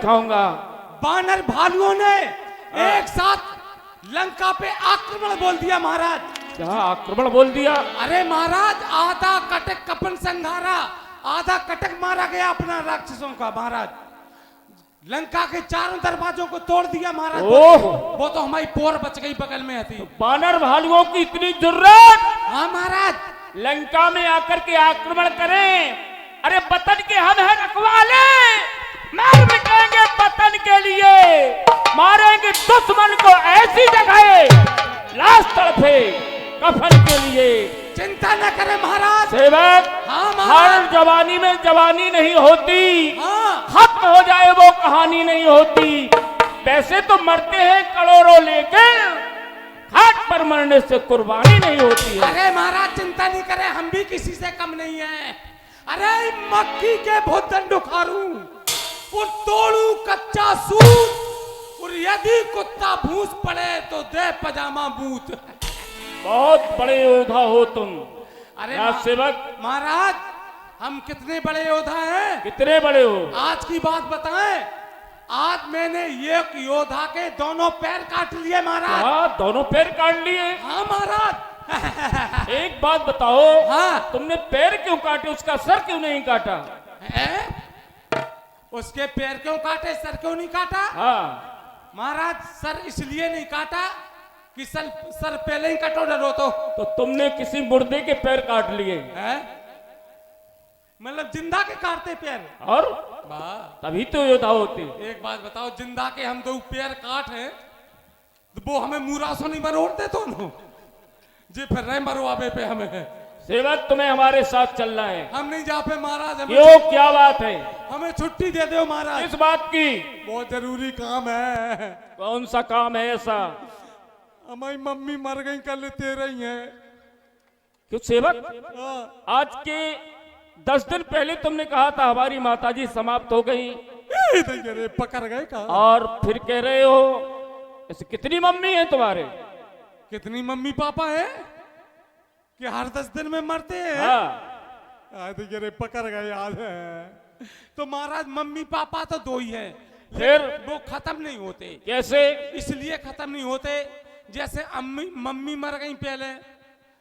दिखाऊंगा। बानर भालुओं ने एक साथ लंका पे आक्रमण बोल दिया महाराज। क्या आक्रमण बोल दिया? अरे महाराज, आधा कटक कपन संघारा, आधा कटक मारा गया अपना राक्षसों का महाराज। लंका के चारों दरवाजों को तोड़ दिया महाराज। वो तो हमारी पोर बच गई, बगल में थी। बानर भालुओं की इतनी जरूरत? हाँ महाराज, लंका में आकर के आक्रमण करें? अरे वतन के हम हैं रखवाले, मार मिटाएंगे वतन के लिए, मारेंगे दुश्मन को ऐसी जगह लाश तड़फे कफन के लिए। चिंता न करें महाराज। सेवक, हाँ महाराज, हर जवानी में जवानी नहीं होती, हाँ, खत्म हो जाए वो कहानी नहीं होती। पैसे तो मरते हैं करोड़ों, लेकिन घाट पर मरने से कुर्बानी नहीं होती है। अरे महाराज चिंता नहीं करें, हम भी किसी से कम नहीं है। अरे मक्की के भोजन उखाड़ू, और तोड़ू कच्चा सूत, और यदि कुत्ता भूस पड़े तो दे पजामा बूत। बहुत बड़े योद्धा हो तुम। अरे सेवक महाराज, हम कितने बड़े योद्धा हैं? कितने बड़े हो? आज की बात बताएं, आज मैंने एक योद्धा के दोनों पैर काट लिए महाराज। हाँ, दोनों पैर काट लिए? हाँ महाराज। एक बात बताओ, हाँ, तुमने पैर क्यों काटे, उसका सर क्यों नहीं काटा? उसके पैर क्यों काटे, सर क्यों नहीं काटा? हाँ महाराज, सर इसलिए नहीं काटा कि सर पहले ही कटो डरो तो तुमने किसी मुर्दे के पैर काट लिए? मतलब जिंदा के काटते पैर? और तभी तो योद्धा होते। एक बात बताओ, जिंदा के हम दो पैर काट हैं तो वो हमें मुरासों नहीं मरोड़ते दोनों जी, फिर रहे मरवावे पे हमें। सेवक, तुम्हें हमारे साथ चलना है। हम नहीं जा पे महाराज। क्यों, क्या बात है? हमें छुट्टी दे दो महाराज। किस बात की? बहुत जरूरी काम है। कौन सा काम है ऐसा? हमारी मम्मी मर गई, कल तेरह ही है। क्यों सेवक, आज के 10 दिन पहले तुमने कहा था हमारी माताजी समाप्त हो गई, पकड़ गए का? और फिर कह रहे हो ऐसे कितनी मम्मी है तुम्हारे? कितनी मम्मी पापा है कि हर 10 दिन में मरते हैं? हाँ। पकड़ गए, याद है। तो महाराज मम्मी पापा तो दो ही हैं, फिर वो खत्म नहीं होते। कैसे? इसलिए खत्म नहीं होते, जैसे मम्मी मर गई पहले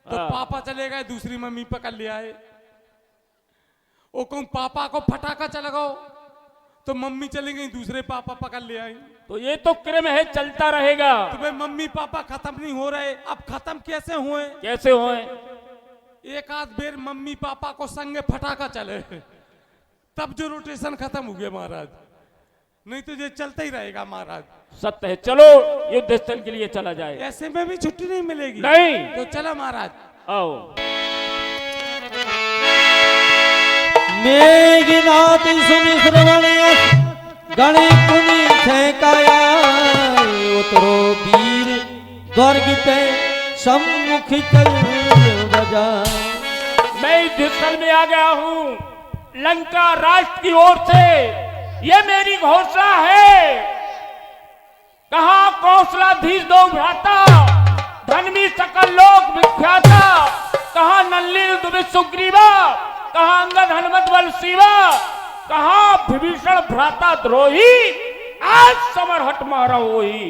तो पापा चले गए, दूसरी मम्मी पकड़ ले आए। वो कहूं पापा को फटाका चलाओ तो मम्मी चली गई, दूसरे पापा पकड़ ले आई। तो ये तो क्रम है, चलता रहेगा। तो भाई मम्मी पापा खत्म नहीं हो रहे, अब खत्म कैसे हुए? कैसे हुए? एक आध बेर मम्मी पापा को संगे फटाका चले तब जो रोटेशन खत्म हो गया महाराज, नहीं तो ये चलता ही रहेगा महाराज। सत्य है। चलो युद्ध स्थल के लिए चला जाए। ऐसे में भी छुट्टी नहीं मिलेगी? नहीं। तो चलो महाराज, आओ। मेघनाथ सुनि श्रवण गणे कुनि छेकाया, उतरो वीर द्वारगित सम्मुख चल बजा। मैं युद्ध स्थल में आ गया हूँ लंका राष्ट्र की ओर से, ये मेरी घोषणा है। कहा कौशलाधीश दो भ्राता, धर्मी सकल लोक विख्याता, कहा नल्ली दुबे सुग्रीवा, कहा अंगद हनुमत बल शिवा, कहा विभीषण भ्राता द्रोही, आज समर हट मारा होई।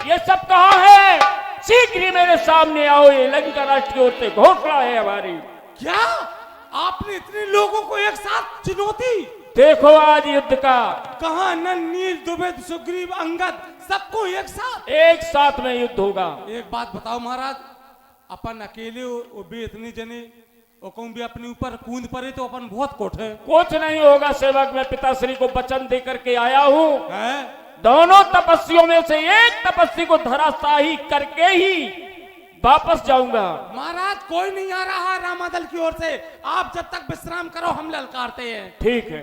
ये सब कहा है, शीघ्र ही मेरे सामने आओ, ये लंका राष्ट्र की ओर से घोषणा है हमारी। क्या आपने इतने लोगों को एक साथ चुनौती? देखो आज युद्ध का, कहा नील दुबे सुग्रीव अंगद सबको एक साथ में युद्ध होगा। एक बात बताओ महाराज, अपन अकेले वो भी इतनी जने कहूं भी अपने ऊपर कूद पड़े तो अपन बहुत कोठ है। कुछ नहीं होगा सेवक, मैं पिताश्री को वचन दे करके आया हूँ, है? दोनों तपस्वियों में से एक तपस्वी को धराशाही करके ही वापस जाऊंगा। महाराज कोई नहीं आ रहा रामादल की ओर से, आप जब तक विश्राम करो हम ललकारते हैं। ठीक है।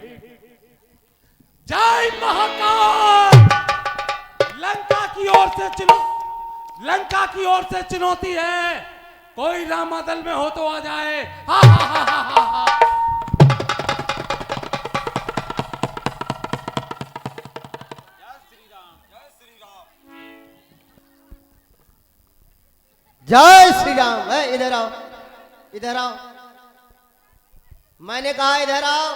जय महाकाल। लंका की ओर से चुनौती है, कोई रामादल में हो तो आ जाए। हा हा हा हा हा हा। जय श्री राम। है इधर आओ, इधर आओ, मैंने कहा इधर आओ।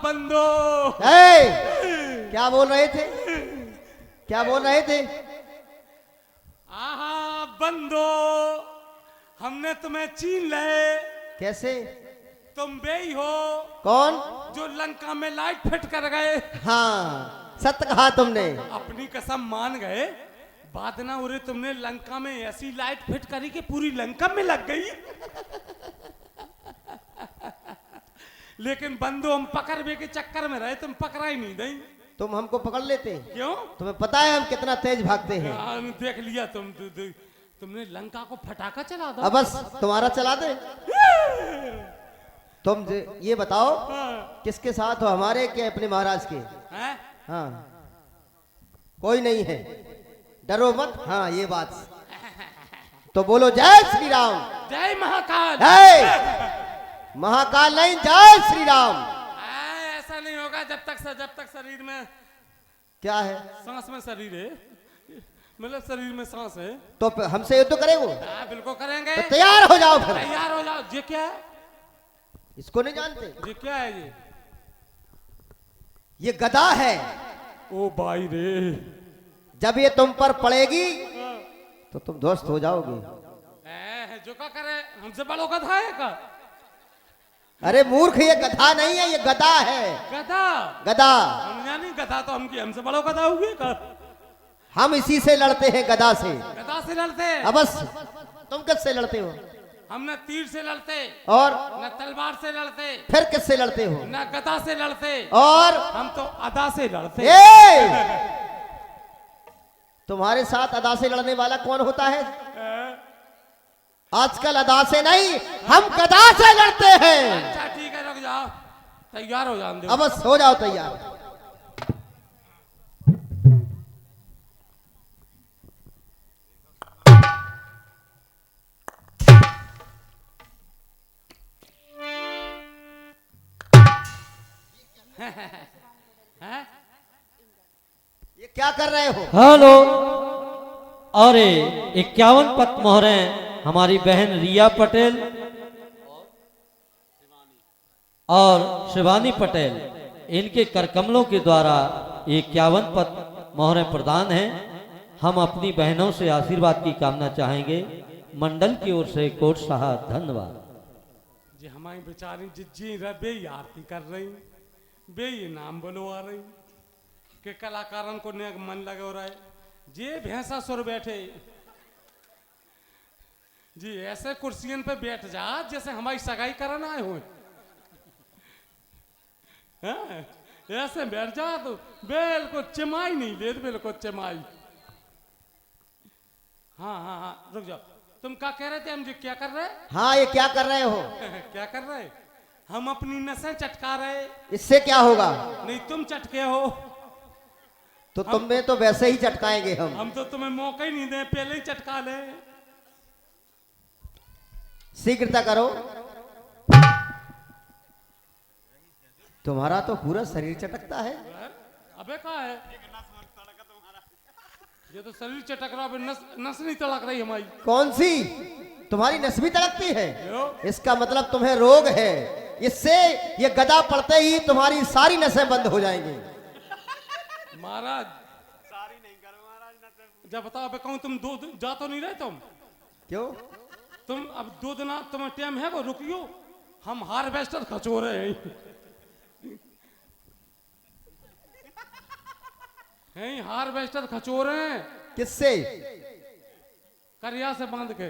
बंदो। क्या बोल रहे थे? क्या बोल रहे थे? आहा बंदो, हमने तुम्हें छीन ले। कैसे? तुम बेई हो कौन? जो लंका में लाइट फिट कर गए। हाँ, सत्य कहा तुमने। अपनी कसम मान गए। बात ना उरे, तुमने लंका में ऐसी लाइट फिट करी कि पूरी लंका में लग गई। लेकिन बंदो, हम पकड़वे के चक्कर में रहे, तुम पकड़ा ही नहीं दई। तुम हमको पकड़ लेते। क्यों? तुम्हें पता है हम कितना तेज भागते हैं। देख लिया तुमने लंका को फटाका चला दो। अब बस तुम्हारा चला दे। तुम ये बताओ किसके साथ हो, हमारे के अपने महाराज के? हैं? हाँ, कोई नहीं है, डरो मत। हाँ, ये बात तो बोलो, जय श्री राम। जय महाकाल। महाकाल नहीं, जय श्री राम। ऐसा नहीं होगा जब तक शरीर में क्या है? सांस में शरीर है, मतलब शरीर में सांस है। तो हमसे युद्ध करेंगे? बिल्कुल करेंगे। तो तैयार हो जाओ फिर। तैयार हो जाओ। ये क्या है? इसको नहीं जानते? ये क्या है? ये गदा है। ओ भाई रे, जब ये तुम पर पड़ेगी तो तुम ध्वस्त हो जाओगे। जो क्या करे, हमसे बड़ो गधा है का? अरे मूर्ख, ये गधा नहीं है, ये गदा है। गधा? गदा। हम जानी गधा तो हमसे बड़ो गधा हुए का? हम इसी से लड़ते हैं, गदा से। गधा से लड़ते हैं? अब बस तुम किससे लड़ते हो? हम न तीर से लड़ते, और न तलवार से लड़ते, फिर किससे लड़ते हो? न गदा से लड़ते, और हम तो अदा से लड़ते। तुम्हारे साथ अदा से लड़ने वाला कौन होता है? आजकल अदा से नहीं, हम गदा से लड़ते हैं। अच्छा ठीक है, रुक जाओ, तैयार हो जाओ। अब बस हो जाओ तैयार। ये क्या कर रहे हो? हेलो। अरे 51 पत मोहरें हमारी बहन रिया पटेल और शिवानी पटेल, इनके करकमलों के द्वारा 51 पत मोहरें प्रदान हैं। हम अपनी बहनों से आशीर्वाद की कामना चाहेंगे। मंडल की ओर से कोट साहब धन्यवाद। जी हमारी बेचारी जिज्जी बे आरती कर रही, बे ये नाम बोलवा रही के कलाकारन को ने मन लगे हो रहा है। जे भैंसा सुर बैठे जी, ऐसे कुर्सियन पे बैठ जा जैसे हमारी सगाई कराना आए हुए। ऐसे बैठ जा तो बिल्कुल चिमाई नहीं ले, बिल्कुल चिमाई। हाँ, रुक जाओ। तुम क्या कह रहे थे? हम जी क्या कर रहे? हाँ, ये क्या कर रहे हो? क्या कर रहे? हम अपनी नसें चटका रहे। इससे क्या होगा? नहीं, तुम चटके हो तो तुम्हें तो वैसे ही चटकाएंगे हम तो तुम्हें मौका ही नहीं दे, पहले ही चटका ले। शीघ्रता करो। तुम्हारा तो पूरा शरीर चटकता है। अबे कहा है? ये तो शरीर चटक रहा, नस नहीं तड़क रही हमारी। कौन सी? तुम्हारी नस भी तड़कती है? इसका मतलब तुम्हें रोग है। इससे ये गदा पड़ते ही तुम्हारी सारी नसें बंद हो जाएंगी। महाराज सारी नहीं करो महाराज। जब बताओ, अबे कहूं तुम 2 दिन जा तो नहीं रहे तुम? क्यों? तुम अब 2 दिन तुम्हें टाइम है वो रुकियो, हम हार्वेस्टर खचो रहे हैं। हार्वेस्टर खचो रहे हैं। किससे? करिया से बांध के।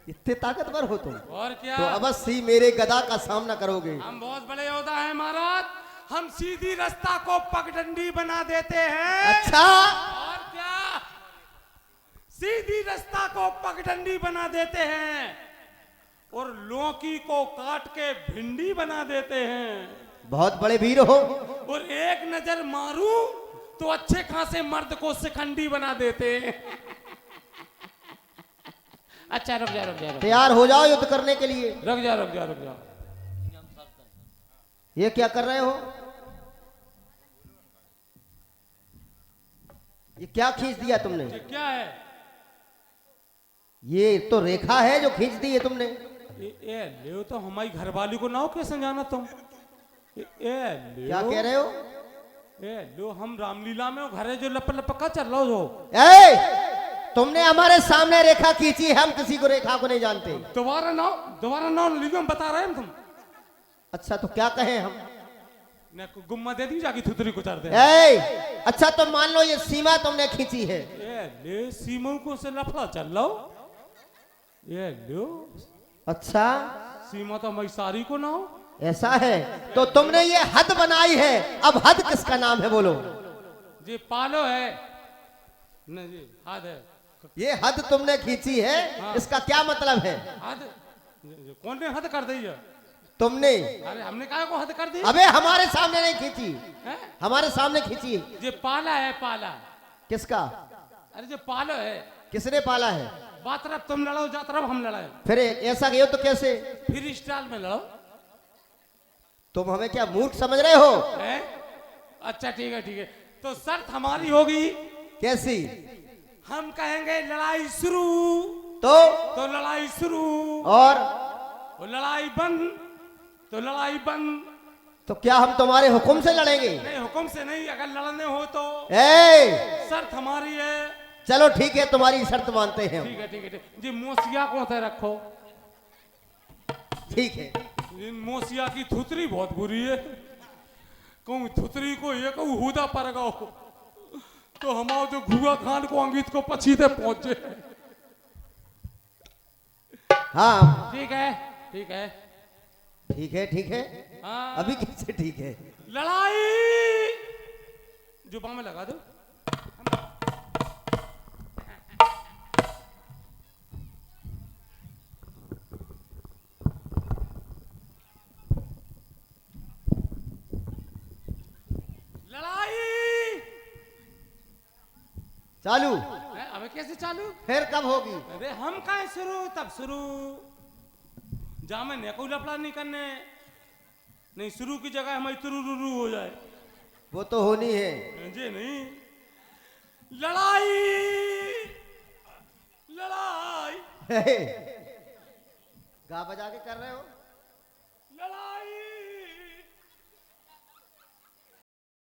इतने ताकतवर हो तुम? और क्या? तो अवश्य ही मेरे गदा का सामना करोगे। हम बहुत बड़े योद्धा हैं महाराज। हम सीधी रास्ता को पगडंडी बना देते हैं। अच्छा, और क्या? सीधी रास्ता को पगडंडी बना देते हैं और लौकी को काट के भिंडी बना देते हैं। बहुत बड़े वीर हो। और एक नजर मारूं तो अच्छे खासे मर्द को शिखंडी बना देते हैं। अच्छा रुक जा। तैयार हो जाओ युद्ध करने के लिए। रुक जा। ये क्या कर रहे हो? ये क्या खींच दिया तुमने? ये क्या है? ये तो रेखा है जो खींच दी है तुमने। ले तो हमारी घरवाली को नाव कैसे जाना तुम? क्या कह रहे हो? लो हम रामलीला में घरे जो लप लप का चल रहा हो जो तुमने हमारे सामने रेखा खींची, हम किसी को रेखा को नहीं जानते। दोबारा नाम लिखो, हम बता रहे हैं तुम। अच्छा तो क्या कहें हम? ने गुम्मा दे दी जाके थुतरी को चार दे। अच्छा तो मान लो ये सीमा तुमने खींची है। ले सीमा को से लफड़ा चल लो। ये लो अच्छा सीमा तो मैं सारी को ना हो। ऐसा है तो तुमने ये हद बनाई है, अब हद किसका नाम है बोलो? जी पालो है नहीं जी, हद है। ये हद तुमने खींची है, हाँ। इसका क्या मतलब है? हद कौन ने हद कर दी है? तुमने। अरे हमने कहा को हद कर दी? अबे हमारे सामने नहीं खींची है? हमारे सामने खींची। ये पाला है पाला। किसका? अरे जो पालो है। किसने पाला है? बात तरफ तुम लड़ो, जा तरफ हम लड़ाए। फिर ऐसा कहो तो कैसे? फिर स्टाइल में लड़ो। तुम हमें क्या मूर्ख समझ रहे हो? है? अच्छा ठीक है तो शर्त हमारी होगी। कैसी? हम कहेंगे लड़ाई शुरू तो लड़ाई शुरू, और लड़ाई बंद तो लड़ाई बंद। तो क्या हम तुम्हारे हुक्म से लड़ेंगे? नहीं हुक्म से नहीं, अगर लड़ने हो तो शर्त हमारी है। चलो ठीक है, तुम्हारी शर्त मानते हैं। ठीक है जी। मोसिया को थे रखो। ठीक है। मोसिया की थुतरी बहुत बुरी है। कहूँ थुतरी को ये कहूँ हुदा पर गाओ तो हमारे जो घुआ खान को अंगित को पछीते पहुंचे। हाँ ठीक है ठीक है ठीक है। हाँ। अभी कैसे ठीक है? लड़ाई जुबा में लगा दो। लड़ाई चालू। अबे कैसे चालू? फिर कब होगी? अरे हम कहाँ शुरू, तब शुरू। जा में ने कोई लफड़ा नहीं करने, नहीं शुरू की जगह हमारी तुरुरुरु हो जाए। वो तो होनी है। जी नहीं। लड़ाई लड़ाई गा बजा के कर रहे हो?